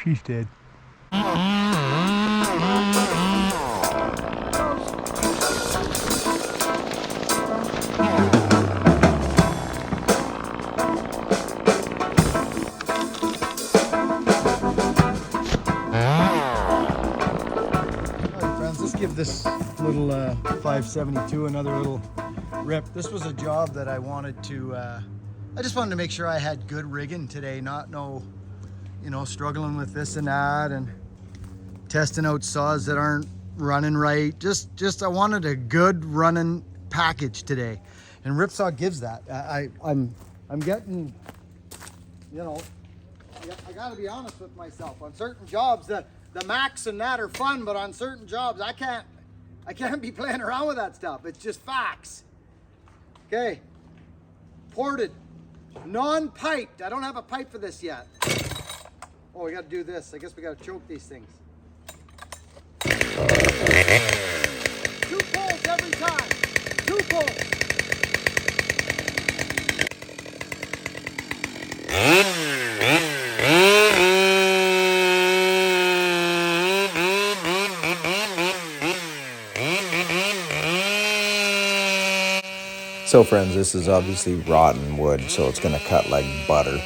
she's dead. Give this little 572 another little rip. This was a job that I wanted to, I just wanted to make sure I had good rigging today, not struggling with this and that and testing out saws that aren't running right. Just I wanted a good running package today, and Ripsaw gives that. I'm getting, I gotta be honest with myself. On certain jobs, the Macs and that are fun, but on certain jobs, I can't be playing around with that stuff. It's just facts. Okay, ported, non-piped. I don't have a pipe for this yet. Oh, we gotta do this. I guess we gotta choke these things. 2 pulls every time. 2 pulls. So friends, this is obviously rotten wood, so it's going to cut like butter.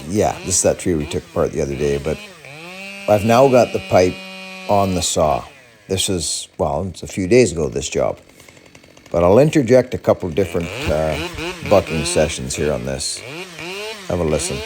Yeah, this is that tree we took apart the other day, but I've now got the pipe on the saw. This is, well, it's a few days ago, this job. But I'll interject a couple of different bucking sessions here on this. Have a listen.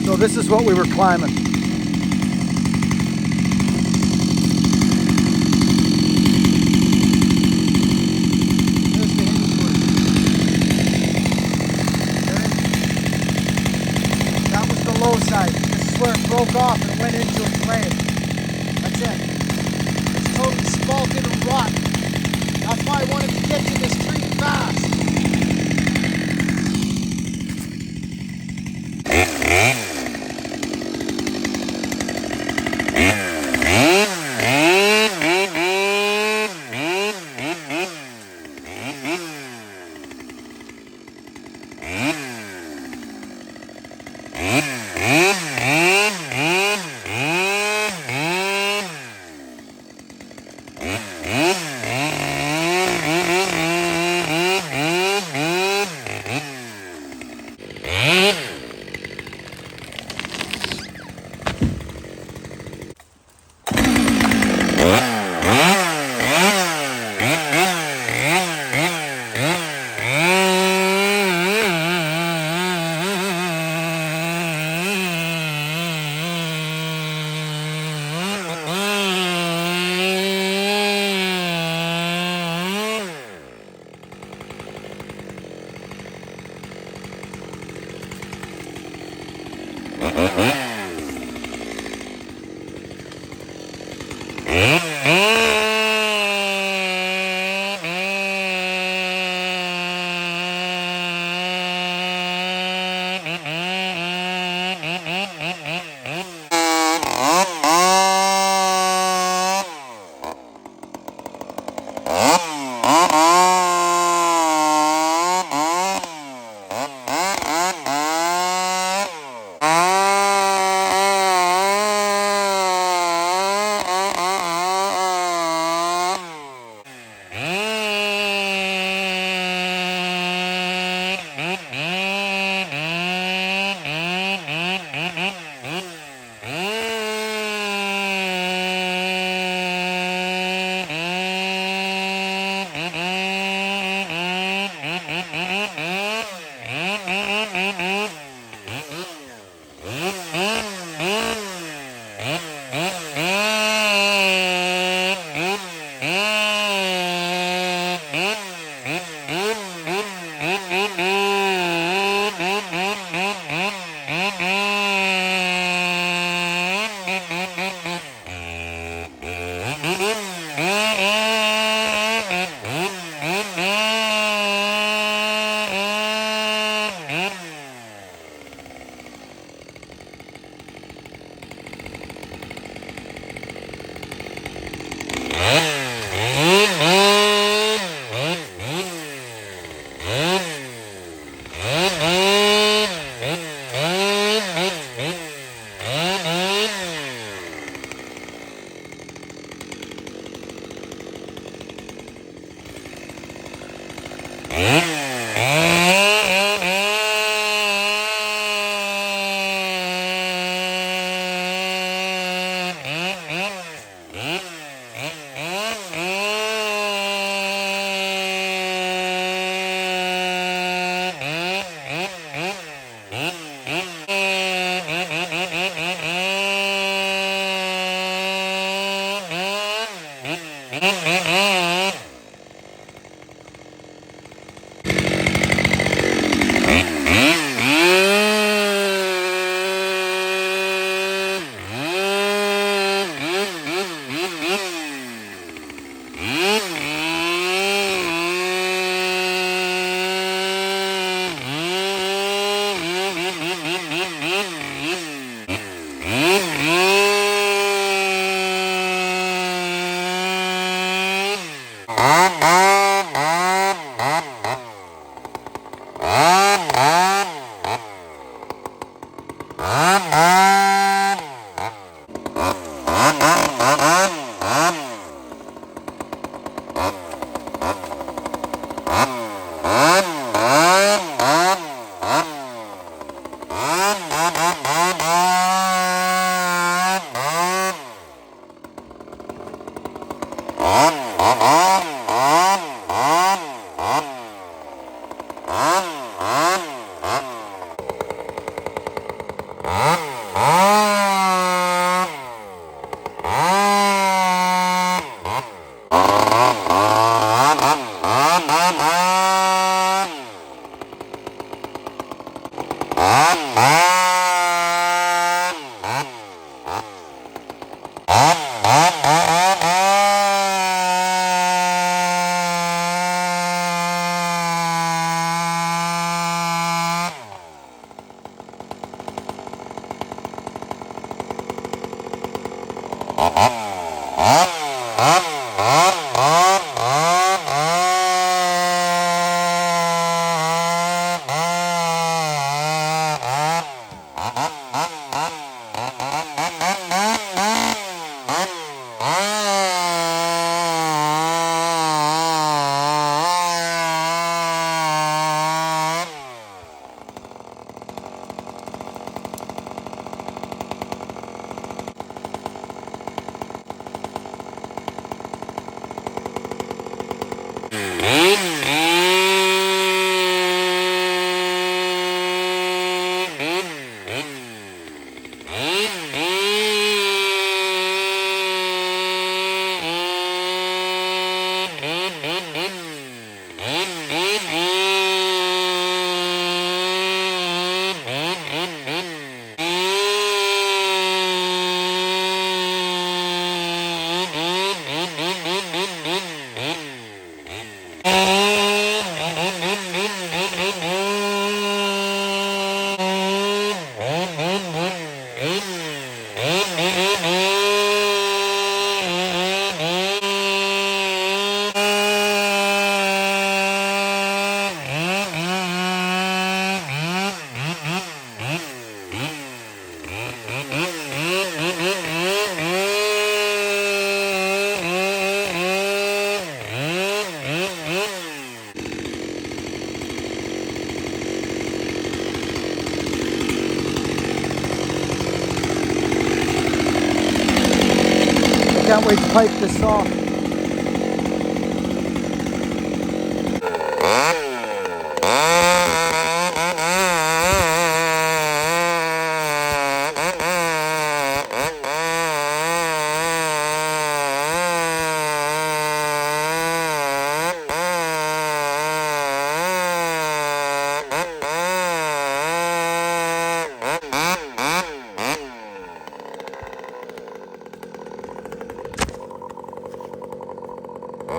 So this is what we were climbing. There's the hinge. That was the low side. This is where it broke off and went into a flame. That's it. It's totally spalted and rotten. That's why I wanted to get to this tree fast. Can't wait to pipe this saw. I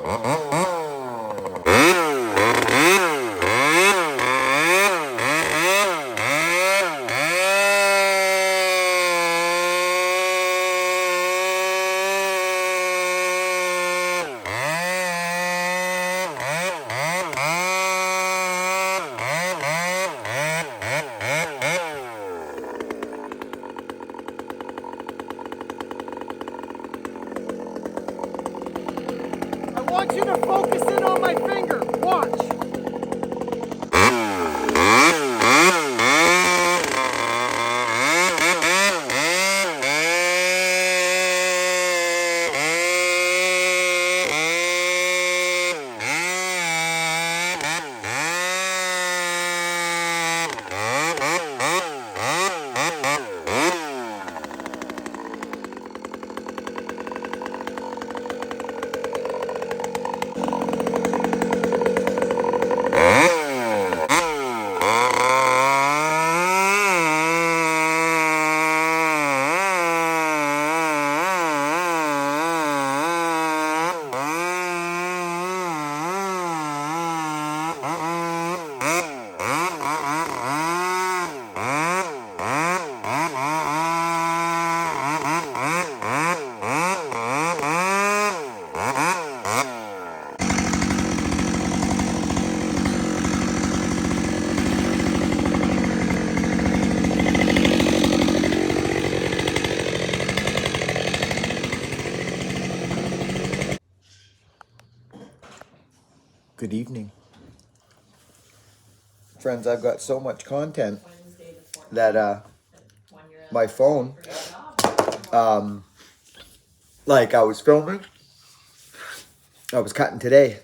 want you to focus in on my finger. Watch. Good evening. Friends, I've got so much content that my phone, like I was filming, I was cutting today.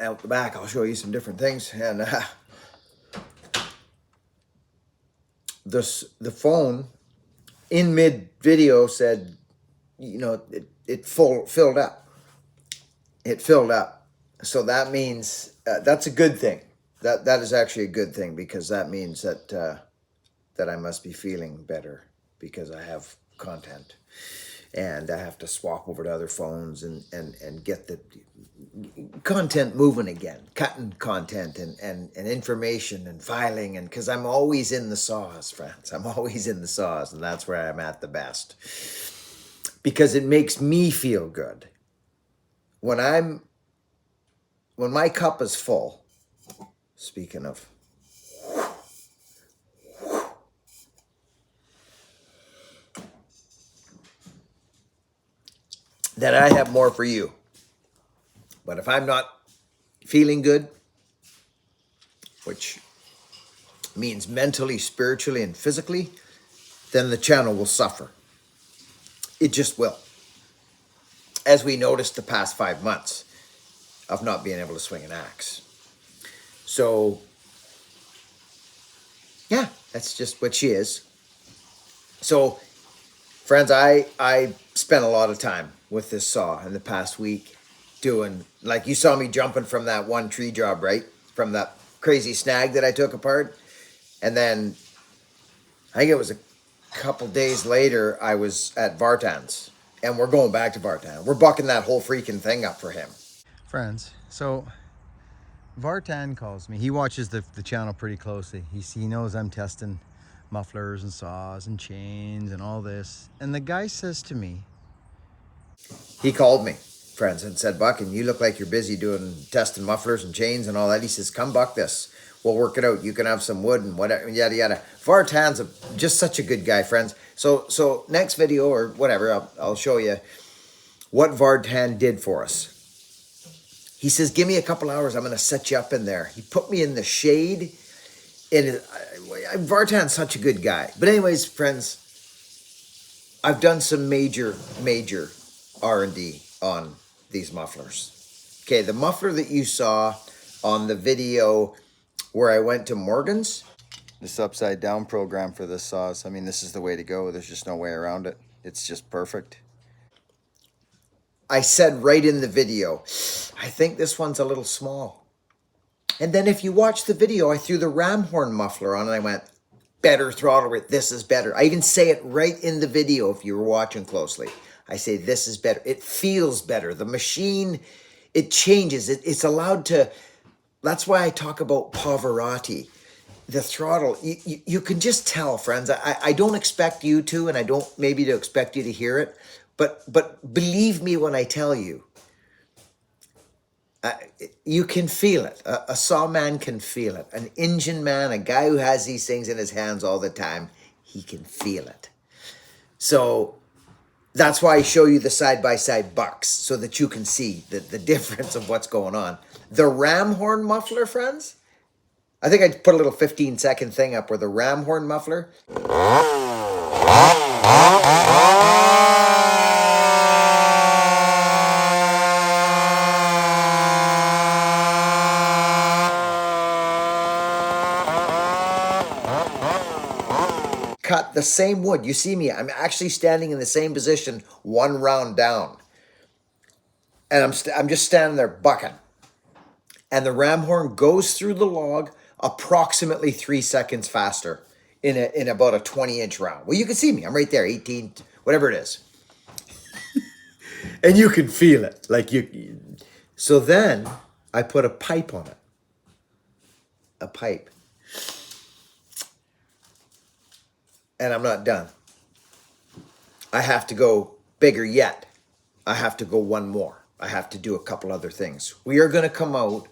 Out the back, I'll show you some different things. And the phone in mid video said, you know, it filled up. It filled up. So that means that's a good thing. That is actually a good thing, because that means that I must be feeling better because I have content. And I have to swap over to other phones and get the content moving again, cutting content and information and filing. And because I'm always in the saws, friends, I'm always in the saws, and that's where I'm at the best, because it makes me feel good. When my cup is full, speaking of, then I have more for you. But if I'm not feeling good, which means mentally, spiritually, and physically, then the channel will suffer. It just will. As we noticed the past 5 months of not being able to swing an axe. So, yeah, that's just what she is. So, friends, I spent a lot of time with this saw in the past week doing, like you saw me jumping from that one tree job, right? From that crazy snag that I took apart. And then I think it was a couple days later, I was at Vartan's, and we're going back to Vartan. We're bucking that whole freaking thing up for him. Friends, so Vartan calls me. He watches the channel pretty closely. He knows I'm testing mufflers and saws and chains and all this. And the guy says to me, He called me, friends, and said, Buckin, you look like you're busy doing testing mufflers and chains and all that. He says, come buck this. We'll work it out. You can have some wood and whatever, yada, yada. Vartan's just such a good guy, friends. So next video or whatever, I'll show you what Vartan did for us. He says, give me a couple hours. I'm going to set you up in there. He put me in the shade. Vartan's such a good guy. But anyways, friends, I've done some major R&D on these mufflers. Okay, the muffler that you saw on the video where I went to Morgan's, this upside down program for this saws, I mean, this is the way to go. There's just no way around it. It's just perfect. I said right in the video, I think this one's a little small. And then if you watch the video, I threw the ram horn muffler on and I went, better throttle rate, this is better. I even say it right in the video if you were watching closely. I say this is better. It feels better. The machine, it changes. It's allowed to, that's why I talk about Pavarotti. The throttle, you can just tell, friends. I don't expect you to, and I don't maybe to expect you to hear it, but believe me when I tell you, you can feel it. A sawman can feel it. An engine man, a guy who has these things in his hands all the time, he can feel it. So that's why I show you the side-by-side bucks, so that you can see the difference of what's going on. The ram horn muffler, friends, I think I put a little 15-second thing up where the ram horn muffler. Cut the same wood. You see me, I'm actually standing in the same position, one round down. And I'm just standing there bucking. And the ram horn goes through the log approximately 3 seconds faster in about a 20-inch round. Well, you can see me. I'm right there, 18, whatever it is. And you can feel it. So then I put a pipe on it. A pipe. And I'm not done. I have to go bigger yet. I have to go one more. I have to do a couple other things. We are going to come out.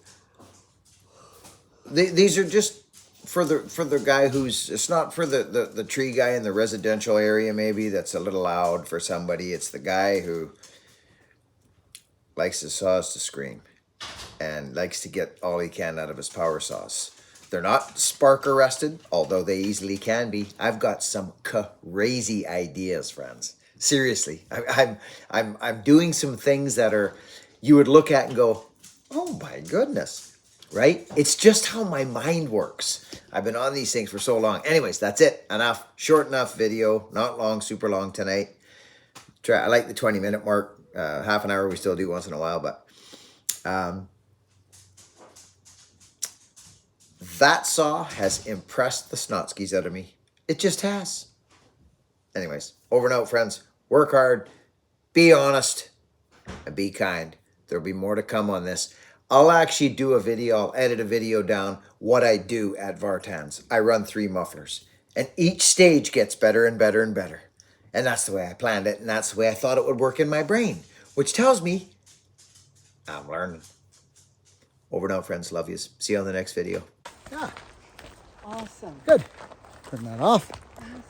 These are just for the guy who's, it's not for the tree guy in the residential area maybe that's a little loud for somebody. It's the guy who likes his saws to scream and likes to get all he can out of his power saws. They're not spark arrested, although they easily can be. I've got some crazy ideas, friends. Seriously, I'm doing some things that are, you would look at and go, oh my goodness, right? It's just how my mind works. I've been on these things for so long. Anyways, that's it. Enough. Short enough video. Not long, super long tonight. I like the 20-minute mark. Half an hour we still do once in a while, but that saw has impressed the snotskis out of me. It just has. Anyways, over and out, friends. Work hard, be honest, and be kind. There'll be more to come on this. I'll actually do a video. I'll edit a video down what I do at Vartan's. I run 3 mufflers, and each stage gets better and better and better. And that's the way I planned it, and that's the way I thought it would work in my brain, which tells me I'm learning. Over and out, friends. Love yous. See you on the next video. Yeah, Awesome. good. Turn that off. Awesome.